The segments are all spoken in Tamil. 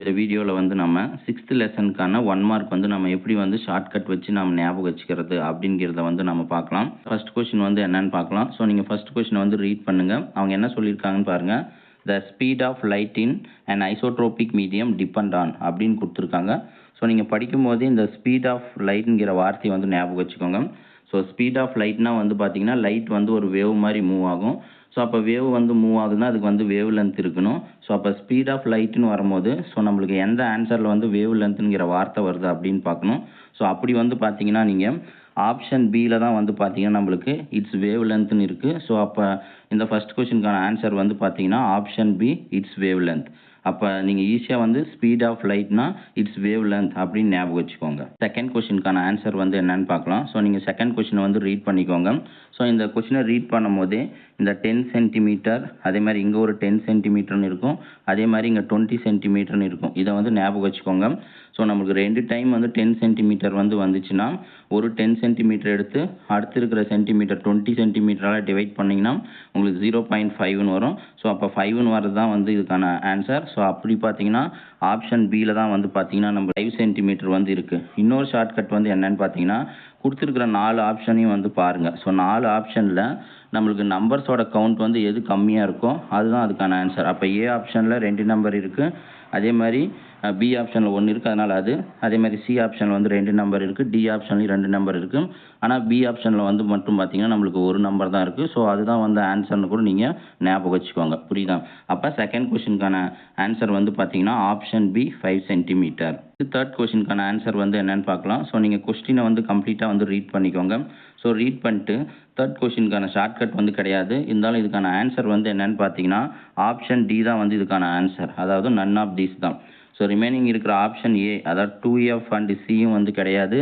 இந்த வீடியோவில் வந்து நம்ம 6th லெசனுக்கான 1 மார்க் வந்து நம்ம எப்படி வந்து ஷார்ட்கட் வச்சு நம்ம ஞாபகம் வச்சுக்கிறது அப்படிங்கிறத வந்து நம்ம பார்க்கலாம். ஃபர்ஸ்ட் கொஸ்டின் வந்து என்னன்னு பார்க்கலாம். ஸோ நீங்கள் ஃபர்ஸ்ட் கொஸ்டினை வந்து ரீட் பண்ணுங்க. அவங்க என்ன சொல்லியிருக்காங்கன்னு பாருங்க. The speed of light in and isotropic medium depend on அப்படின்னு கொடுத்துருக்காங்க. ஸோ நீங்கள் படிக்கும் போதே இந்த ஸ்பீட் ஆஃப் லைட்ங்கிற வார்த்தையை வந்து ஞாபகம் வச்சுக்கோங்க. ஸோ ஸ்பீட் ஆஃப் லைட்னா வந்து பார்த்தீங்கன்னா லைட் வந்து ஒரு வேவ் மாதிரி மூவ் ஆகும். ஸோ அப்போ வேவ் வந்து மூவ் ஆகுதுன்னா அதுக்கு வந்து வேவ் லென்த் இருக்கணும். ஸோ அப்போ ஸ்பீட் ஆஃப் லைட்னு வரும்போது ஸோ நம்மளுக்கு எந்த ஆன்சரில் வந்து வேவ் லென்த்துங்கிற வார்த்தை வருது அப்படின்னு பார்க்கணும். ஸோ அப்படி வந்து பார்த்தீங்கன்னா நீங்கள் ஆப்ஷன் பியில் தான் வந்து பார்த்தீங்கன்னா நம்மளுக்கு இட்ஸ் வேவ் லென்த்னு இருக்குது. ஸோ அப்போ இந்த ஃபர்ஸ்ட் கொஸ்டினுக்கான ஆன்சர் வந்து பார்த்தீங்கன்னா option B it's wave length. அப்போ நீங்கள் ஈஸியாக வந்து ஸ்பீட் ஆஃப் லைட்னா இட்ஸ் வேவ் லென்த் அப்படின்னு ஞாபகம் வச்சுக்கோங்க. செகண்ட் கொஸ்டினுக்கான ஆன்சர் வந்து என்னன்னு பார்க்கலாம். ஸோ நீங்கள் செகண்ட் கொஸ்டினை வந்து ரீட் பண்ணிக்கோங்க. ஸோ இந்த கொஸ்டினை ரீட் பண்ணும்போதே இந்த 10 சென்டிமீட்டர் அதே மாதிரி இங்கே ஒரு 10 சென்டிமீட்டர்னு இருக்கும், அதே மாதிரி இங்கே 20 சென்டிமீட்டர்னு இருக்கும். இதை வந்து ஞாபகம் வச்சுக்கோங்க. ஸோ நமக்கு 2 டைம் வந்து 10 சென்டிமீட்டர் வந்து வந்துச்சுன்னா ஒரு 10 சென்டிமீட்டர் எடுத்து அடுத்து இருக்கிற சென்டிமீட்டர் 20 சென்டிமீட்டரால் டிவைட் பண்ணிங்கன்னா உங்களுக்கு 0.5ன்னு வரும். ஸோ அப்போ 5ன்னு வரது தான் வந்து இதுக்கான ஆன்சர். ஸோ அப்படி பார்த்தீங்கன்னா ஆப்ஷன் பியில் தான் வந்து பார்த்தீங்கன்னா நம்ம 5 சென்டிமீட்டர் வந்து இருக்குது. இன்னொரு ஷார்ட்கட் வந்து என்னன்னு பார்த்தீங்கன்னா கொடுத்துருக்குற 4 ஆப்ஷனையும் வந்து பாருங்கள். ஸோ 4 ஆப்ஷனில் நம்மளுக்கு நம்பர்ஸோட கவுண்ட் வந்து எது கம்மியாக இருக்கோ அதுதான் அதுக்கான ஆன்சர். அப்போ ஏ ஆப்ஷனில் 2 நம்பர் இருக்குது, அதே மாதிரி பி ஆப்ஷனில் 1 இருக்குது, அதனால் அது. அதே மாதிரி சி ஆப்ஷனில் வந்து 2 நம்பர் இருக்குது, டி ஆப்ஷன்லேயும் 2 நம்பர் இருக்குது. ஆனால் பி ஆப்ஷனில் வந்து மட்டும் பார்த்தீங்கன்னா நம்மளுக்கு ஒரு நம்பர் தான் இருக்குது. ஸோ அதுதான் வந்து ஆன்சர்னு கூட நீங்கள் ஞாபகம் வச்சுக்கோங்க. புரியுதா? அப்போ செகண்ட் கொஸ்டினுக்கான ஆன்சர் வந்து பார்த்தீங்கன்னா ஆப்ஷன் பி 5 சென்டிமீட்டர். தேர்ட் கொஸ்டினுக்கான ஆன்சர் வந்து என்னன்னு பார்க்கலாம். ஸோ நீங்கள் கொஸ்டினை வந்து கம்ப்ளீட்டாக வந்து ரீட் பண்ணிக்கோங்க. ஸோ ரீட் பண்ணிட்டு தேர்ட் கொஸ்டினுக்கான ஷார்ட்கட் வந்து கிடையாது, இருந்தாலும் இதுக்கான ஆன்சர் வந்து என்னன்னு பார்த்தீங்கன்னா ஆப்ஷன் டி தான் வந்து இதுக்கான ஆன்சர். அதாவது நன் ஆஃப் தீஸ் தான். ஸோ ரிமைனிங் இருக்கிற ஆப்ஷன் ஏ அதாவது 2F அண்ட் சியும் வந்து கிடையாது,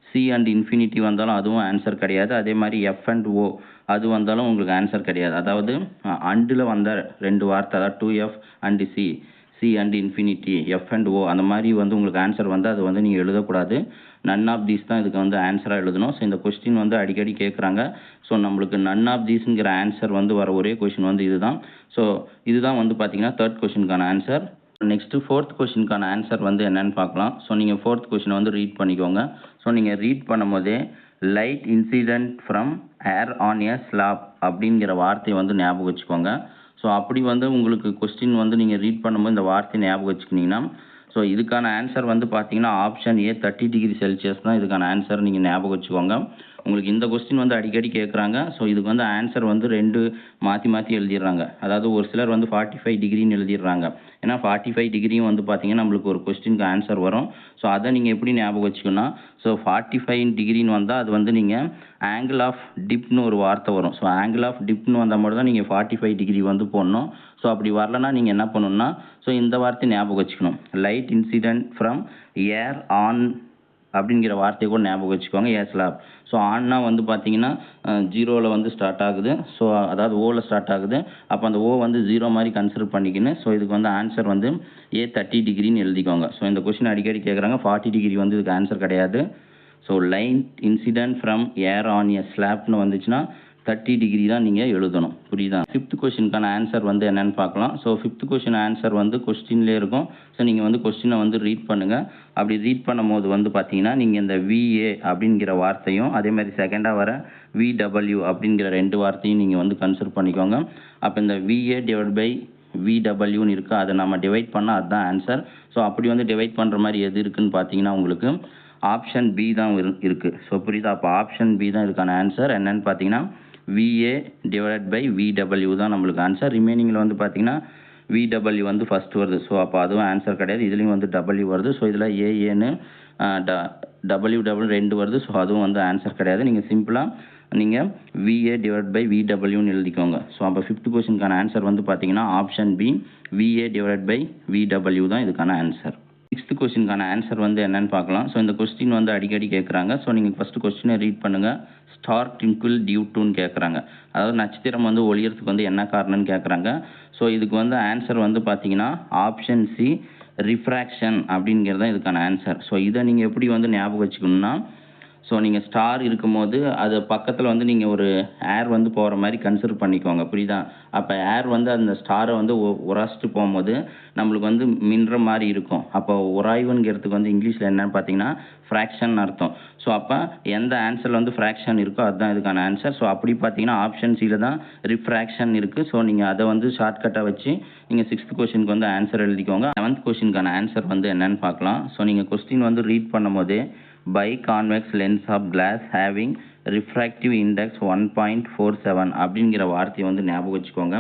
சி அண்ட் இன்ஃபினிட்டி வந்தாலும் அதுவும் ஆன்சர் கிடையாது, அதே மாதிரி எஃப் அண்ட் ஓ அது வந்தாலும் உங்களுக்கு ஆன்சர் கிடையாது. அதாவது அண்டில் வந்த 2 வார்த்தை அதாவது 2F and C and infinity F and O அந்த மாதிரி வந்து உங்களுக்கு ஆன்சர் வந்து அது வந்து நீங்கள் எழுதக்கூடாது. நன் ஆஃப் தீஸ் தான் இதுக்கு வந்து ஆன்சராக எழுதணும். ஸோ இந்த கொஸ்டின் வந்து அடிக்கடி கேட்குறாங்க. ஸோ நம்மளுக்கு நன் ஆஃப் தீஸுங்கிற ஆன்சர் வந்து வர ஒரே கொஸ்டின் வந்து இதுதான். ஸோ இதுதான் வந்து பார்த்தீங்கன்னா தேர்ட் கொஸ்டினுக்கான ஆன்சர். நெக்ஸ்ட்டு ஃபோர்த் கொஸ்டினுக்கான ஆன்சர் வந்து என்னன்னு பார்க்கலாம். ஸோ நீங்கள் ஃபோர்த் கொஸ்டினை வந்து ரீட் பண்ணிக்கோங்க. ஸோ நீங்கள் ரீட் பண்ணும்போதே light incident from air on a slab அப்படிங்கிற வார்த்தையை வந்து ஞாபகம் வச்சுக்கோங்க. ஸோ அப்படி வந்து உங்களுக்கு கொஸ்டின் வந்து நீங்கள் ரீட் பண்ணும்போது இந்த வார்த்தையை ஞாபகம் வச்சுக்கிட்டிங்கன்னா ஸோ இதுக்கான ஆன்சர் வந்து பார்த்தீங்கன்னா ஆப்ஷன் ஏ 30 டிகிரி செல்சியஸ் தான் இதுக்கான ஆன்சர். நீங்கள் ஞாபகம் வச்சுக்கோங்க. உங்களுக்கு இந்த கொஸ்டின் வந்து அடிக்கடி கேட்குறாங்க. ஸோ இதுக்கு வந்து ஆன்சர் வந்து 2 மாற்றி எழுதிடுறாங்க. அதாவது ஒரு சிலர் வந்து 45 டிகிரின்னு எழுதிடுறாங்க. ஏன்னா 45 டிகிரியும் வந்து பார்த்தீங்கன்னா நம்மளுக்கு ஒரு கொஸ்டினுக்கு ஆன்சர் வரும். ஸோ அதை நீங்கள் எப்படி ஞாபகம் வச்சுக்கணும்னா ஸோ 45 டிகிரின்னு வந்தால் அது வந்து நீங்கள் ஆங்கிள் ஆஃப் டிப்னு ஒரு வார்த்தை வரும். ஸோ ஆங்கிள் ஆஃப் டிப்னு வந்தால் மட்டும் தான் நீங்கள் 45 டிகிரி வந்து போடணும். ஸோ அப்படி வரலன்னா நீங்கள் என்ன பண்ணணும்னா ஸோ இந்த வார்த்தை ஞாபகம் வச்சுக்கணும். Light incident from air on அப்படிங்கிற வார்த்தையை கூட ஞாபகம் வச்சுக்கோங்க. ஸ்லாப். ஸோ ஆன்னா வந்து பார்த்தீங்கன்னா 0வில் வந்து ஸ்டார்ட் ஆகுது. ஸோ அதாவது ஓவில் ஸ்டார்ட் ஆகுது. அப்போ அந்த ஓ வந்து 0 மாதிரி கன்சிடர் பண்ணிக்கின்னு ஸோ இதுக்கு வந்து ஆன்சர் வந்து ஏ 30 டிகிரின்னு எழுதிக்கோங்க. ஸோ இந்த கொஸ்டின் அடிக்கடி கேட்குறாங்க. 40 டிகிரி வந்து இதுக்கு ஆன்சர் கிடையாது. So light incident from air on a ஸ்லாப்னு வந்துச்சுன்னா 30 டிகிரி தான் நீங்கள் எழுதணும். புரியுதா? ஃபிஃப்த் கொஸ்டினுக்கான ஆன்சர் வந்து என்னன்னு பார்க்கலாம். ஸோ ஃபிஃப்த் கொஸ்டின் ஆன்சர் வந்து கொஸ்டின்லேயே இருக்கும். ஸோ நீங்கள் வந்து கொஸ்டினை வந்து ரீட் பண்ணுங்கள். அப்படி ரீட் பண்ணும்போது வந்து பார்த்தீங்கன்னா நீங்கள் இந்த VA அப்படிங்கிற வார்த்தையும் அதே மாதிரி செகண்டாக வர VW அப்படிங்கிற 2 வார்த்தையும் நீங்கள் வந்து கன்சிடர் பண்ணிக்கோங்க. அப்போ இந்த VA டிவைட் பை VWன்னு இருக்குது, அதை நம்ம டிவைட் பண்ணால் அதுதான் ஆன்சர். ஸோ அப்படி வந்து டிவைட் பண்ணுற மாதிரி எது இருக்குதுன்னு பார்த்தீங்கன்னா உங்களுக்கு ஆப்ஷன் பி தான் இருக்குது. ஸோ புரியுதா? அப்போ ஆப்ஷன் பி தான் இதுக்கான ஆன்சர். என்னன்னு பார்த்தீங்கன்னா VA டிவைட் பை VW தான் நம்மளுக்கு ஆன்சர். ரிமைனிங்கில் வந்து பார்த்தீங்கன்னா VW வந்து ஃபஸ்ட் வருது. ஸோ அப்போ அதுவும் ஆன்சர் கிடையாது. இதுலேயும் வந்து W வருது. ஸோ இதில் ஏஏன்னு WW 2 வருது. ஸோ அதுவும் வந்து ஆன்சர் கிடையாது. நீங்கள் சிம்பிளாக நீங்கள் VA டிவைட் பை VWன்னு எழுதிக்கோங்க. ஸோ அப்போ ஃபிஃப்த் கொஸ்டினுக்கான ஆன்சர் வந்து பார்த்தீங்கன்னா option B VA divide by VW தான் இதுக்கான ஆன்சர். சிக்ஸ்த் கொஸ்டினுக்கான ஆன்சர் வந்து என்னன்னு பார்க்கலாம். ஸோ இந்த கொஸ்டின் வந்து அடிக்கடி கேட்குறாங்க. ஸோ நீங்கள் ஃபஸ்ட்டு கொஸ்டினை ரீட் பண்ணுங்கள். ஸ்டார் ட்விங்கிள் டியூ டூன்னு கேட்குறாங்க. அதாவது நட்சத்திரம் வந்து ஒளியறதுக்கு வந்து என்ன காரணம்னு கேட்குறாங்க. ஸோ இதுக்கு வந்து ஆன்சர் வந்து பார்த்தீங்கன்னா ஆப்ஷன் சி ரிஃப்ராக்ஷன் அப்படிங்கிறது தான் இதுக்கான ஆன்சர். ஸோ இதை நீங்கள் எப்படி வந்து ஞாபகம் வச்சுக்கணும்னா ஸோ நீங்கள் ஸ்டார் இருக்கும்போது அது பக்கத்தில் வந்து நீங்கள் ஒரு ஏர் வந்து போகிற மாதிரி கன்சிடர் பண்ணிக்கோங்க, புரியுதா? அப்போ ஏர் வந்து அந்த ஸ்டாரை வந்து உராசிட்டு போகும்போது நம்மளுக்கு வந்து மின்ற மாதிரி இருக்கும். அப்போ உராய்வுங்கிறதுக்கு வந்து இங்கிலீஷில் என்னன்னு பார்த்தீங்கன்னா ஃப்ராக்ஷன் அர்த்தம். ஸோ அப்போ எந்த ஆன்சரில் வந்து ஃப்ராக்ஷன் இருக்கோ அதுதான் இதுக்கான ஆன்சர். ஸோ அப்படி பார்த்தீங்கன்னா ஆப்ஷன் சியில் தான் ரிஃப்ராக்ஷன் இருக்குது. ஸோ நீங்கள் அதை வந்து ஷார்ட்கட்டாக வச்சு நீங்கள் 6th கொஸ்டினுக்கு வந்து ஆன்சர் எழுதிக்கோங்க. 7th கொஸ்டினுக்கான ஆன்சர் வந்து என்னன்னு பார்க்கலாம். ஸோ நீங்கள் கொஸ்டின் வந்து ரீட் பண்ணும்போதே biconvex lens of glass having refractive index 1.47 அப்படிங்கிற வார்த்தையை வந்து ஞாபகம் வச்சுக்கோங்க.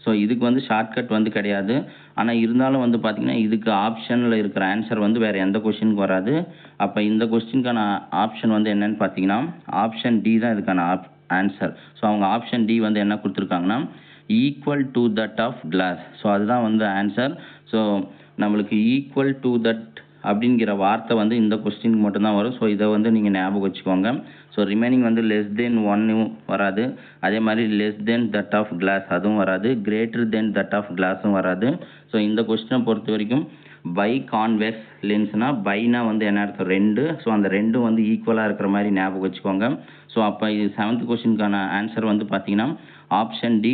ஸோ இதுக்கு வந்து ஷார்ட்கட் வந்து கிடையாது. ஆனால் இருந்தாலும் வந்து பார்த்தீங்கன்னா இதுக்கு ஆப்ஷனில் இருக்கிற ஆன்சர் வந்து வேறு எந்த கொஸ்டினுக்கு வராது. அப்போ இந்த கொஸ்டினுக்கான ஆப்ஷன் வந்து என்னன்னு பார்த்தீங்கன்னா ஆப்ஷன் டி தான் இதுக்கான ஆன்சர். ஸோ அவங்க ஆப்ஷன் டி வந்து என்ன கொடுத்துருக்காங்கன்னா equal to that of glass. So அதுதான் வந்து ஆன்சர். ஸோ நம்மளுக்கு ஈக்குவல் டு தட் அப்படிங்கிற வார்த்தை வந்து இந்த கொஸ்டினுக்கு மட்டும்தான் வரும். ஸோ இதை வந்து நீங்கள் ஞாபகம் வச்சுக்கோங்க. ஸோ ரிமைனிங் வந்து லெஸ் தென் 1 வராது. அதே மாதிரி less than that of glass அதுவும் வராது. கிரேட்டர் தென் தட் ஆஃப் கிளாஸும் வராது. ஸோ இந்த கொஸ்டினை பொறுத்த வரைக்கும் பை கான்வெக்ஸ் லென்ஸ்னால் பைனா வந்து என்ன அர்த்தம் 2. ஸோ அந்த 2 வந்து ஈக்குவலாக இருக்கிற மாதிரி ஞாபகம் வச்சுக்கோங்க. ஸோ அப்போ இது 7th கொஸ்டினுக்கான ஆன்சர் வந்து பார்த்தீங்கன்னா option D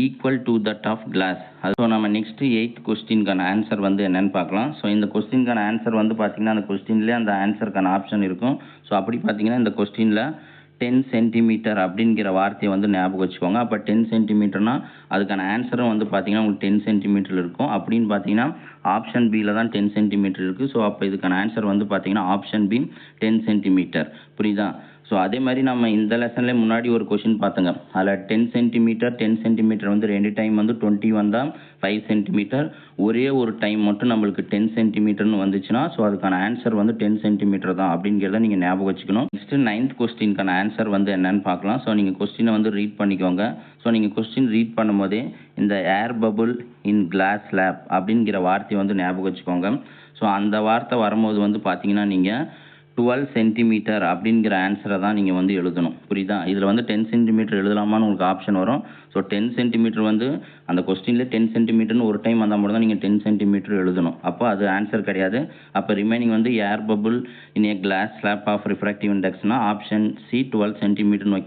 equal to that of glass. So நம்ம நெக்ஸ்ட் 8th கொஸ்டினுக்கான ஆன்சர் வந்து என்னன்னு பார்க்கலாம். ஸோ இந்த கொஸ்டினுக்கான ஆன்சர் வந்து பார்த்தீங்கன்னா அந்த கொஸ்டின்லேயே அந்த ஆன்சருக்கான ஆப்ஷன் இருக்கும். ஸோ அப்படி பார்த்தீங்கன்னா இந்த கொஸ்டினில் 10 சென்டிமீட்டர் அப்படிங்கிற வார்த்தையை வந்து ஞாபகம் வச்சுக்கோங்க. அப்போ 10 சென்டிமீட்டர்னா அதுக்கான ஆன்சரும் வந்து பார்த்தீங்கன்னா உங்களுக்கு 10 சென்டிமீட்டர் இருக்கும். அப்படின்னு பார்த்தீங்கன்னா ஆப்ஷன் பியில் தான் 10 சென்டிமீட்டர் இருக்குது. ஸோ அப்போ இதுக்கான ஆன்சர் வந்து பார்த்தீங்கன்னா ஆப்ஷன் பி 10 சென்டிமீட்டர், புரியுதா? ஸோ அதே மாதிரி நம்ம இந்த லெசன்லேயே முன்னாடி ஒரு கொஷின் பார்த்துங்க. அதில் 10 சென்டிமீட்டர் வந்து 2 டைம் வந்து 20 வந்தால் 5 சென்டிமீட்டர். ஒரே ஒரு டைம் மட்டும் நம்மளுக்கு 10 சென்டிமீட்டர்னு வந்துச்சுன்னா ஸோ அதுக்கான ஆன்சர் வந்து 10 சென்டிமீட்டர் தான் அப்படிங்கிறத நீங்கள் ஞாபகம் வச்சுக்கணும். நெக்ஸ்ட்டு 9th கொஸ்டினுக்கான ஆன்சர் வந்து என்னன்னு பார்க்கலாம். ஸோ நீங்கள் கொஸ்டினை வந்து ரீட் பண்ணிக்கோங்க. ஸோ நீங்கள் கொஸ்டின் ரீட் பண்ணும்போதே இந்த ஏர் பபுள் இன் கிளாஸ் ஸ்லாப் அப்படிங்கிற வார்த்தையை வந்து ஞாபகம் வச்சுக்கோங்க. ஸோ அந்த வார்த்தை வரும்போது வந்து பார்த்தீங்கன்னா நீங்கள் 12 சென்டிமீட்டர் அப்படிங்கிற ஆன்சரை தான் நீங்கள் வந்து எழுதணும், புரியுதா? இதில் வந்து 10 சென்டிமீட்டர் எழுதலாமான்னு உங்களுக்கு ஆப்ஷன் வரும். ஸோ 10 சென்டிமீட்டர் வந்து அந்த கொஸ்டினில் 10 சென்டிமீட்டர்னு ஒரு டைம் வந்தால் மட்டும் தான் நீங்கள் 10 சென்டிமீட்டர் எழுதணும். அப்போ அது ஆன்சர் கிடையாது. அப்போ ரிமைனிங் வந்து air bubble in a glass slab of refractive இண்டெக்ஸ்னால் ஆப்ஷன் சி 12 சென்டிமீட்டர்னு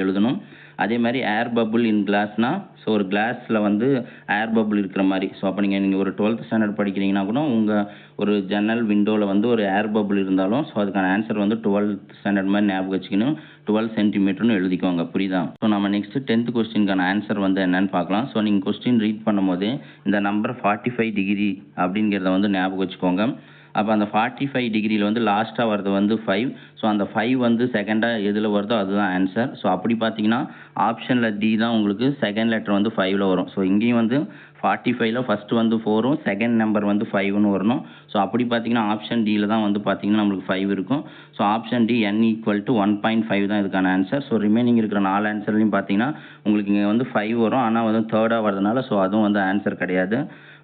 எழுதணும். அதே மாதிரி ஏர் பபுள் இன் கிளாஸ்னால் ஸோ ஒரு கிளாஸில் வந்து ஏர் பபுள் இருக்கிற மாதிரி. ஸோ அப்போ நீங்கள் ஒரு 12th ஸ்டாண்டர்ட் படிக்கிறீங்கன்னா கூட உங்கள் ஒரு ஜன்னல் விண்டோவில் வந்து ஒரு ஏர் பபுள் இருந்தாலும் ஸோ அதுக்கான ஆன்சர் வந்து 12th ஸ்டாண்டர்ட் மாதிரி ஞாபகம் வச்சுக்கணும். 12 சென்டிமீட்டர்னு எழுதிக்கோங்க, புரியுதா? ஸோ நம்ம நெக்ஸ்ட்டு 10th கொஸ்டினுக்கான ஆன்சர் வந்து என்னன்னு பார்க்கலாம். ஸோ நீங்கள் கொஸ்டின் ரீட் பண்ணும்போது இந்த நம்பர் 45 டிகிரி அப்படிங்கிறத வந்து ஞாபகம் வச்சுக்கோங்க. அப்போ அந்த 45 டிகிரியில் வந்து லாஸ்ட்டாக வர்றது வந்து 5. ஸோ அந்த 5 வந்து செகண்டாக எதில் வருதோ அதுதான் ஆன்சர். ஸோ அப்படி பார்த்தீங்கன்னா ஆப்ஷனில் டி தான் உங்களுக்கு செகண்ட் லெட்டர் வந்து 5ல் வரும். ஸோ இங்கேயும் வந்து 45ல் ஃபஸ்ட்டு வந்து 4ம் செகண்ட் நம்பர் வந்து 5ன்னு வரணும். ஸோ அப்படி பார்த்தீங்கன்னா ஆப்ஷன் டியில் தான் வந்து பார்த்தீங்கன்னா நம்மளுக்கு 5 இருக்கும். So option D n equal to 1.5 தான் இதுக்கான ஆன்சர். ஸோ ரிமைனிங் இருக்கிற 4 ஆன்சர்லையும் பார்த்தீங்கன்னா உங்களுக்கு இங்கே வந்து 5 வரும். ஆனால் வந்து தேர்டாக வரதுனால ஸோ அதுவும் வந்து ஆன்சர் கிடையாது.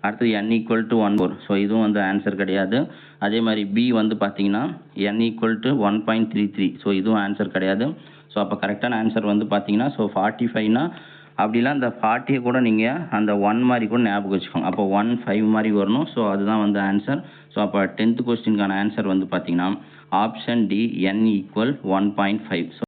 அடுத்தது n ஈக்குவல் டு 1 ஸோ இதுவும் வந்து ஆன்சர் கிடையாது. அதே மாதிரி பி வந்து பார்த்தீங்கன்னா n ஈக்குவல் டு 1.33 ஸோ இதுவும் ஆன்சர் கிடையாது. ஸோ அப்போ கரெக்டான ஆன்சர் வந்து பார்த்தீங்கன்னா ஸோ 45னா அப்படிலாம் அந்த 40 கூட நீங்கள் அந்த 1 மாதிரி கூட ஞாபகம் வச்சுக்கோங்க. அப்போ 1 5 மாதிரி வரணும். ஸோ அதுதான் வந்து ஆன்சர். ஸோ அப்போ 10th கொஸ்டினுக்கான ஆன்சர் வந்து பார்த்தீங்கன்னா ஆப்ஷன் டி n ஈக்குவல் 1.5.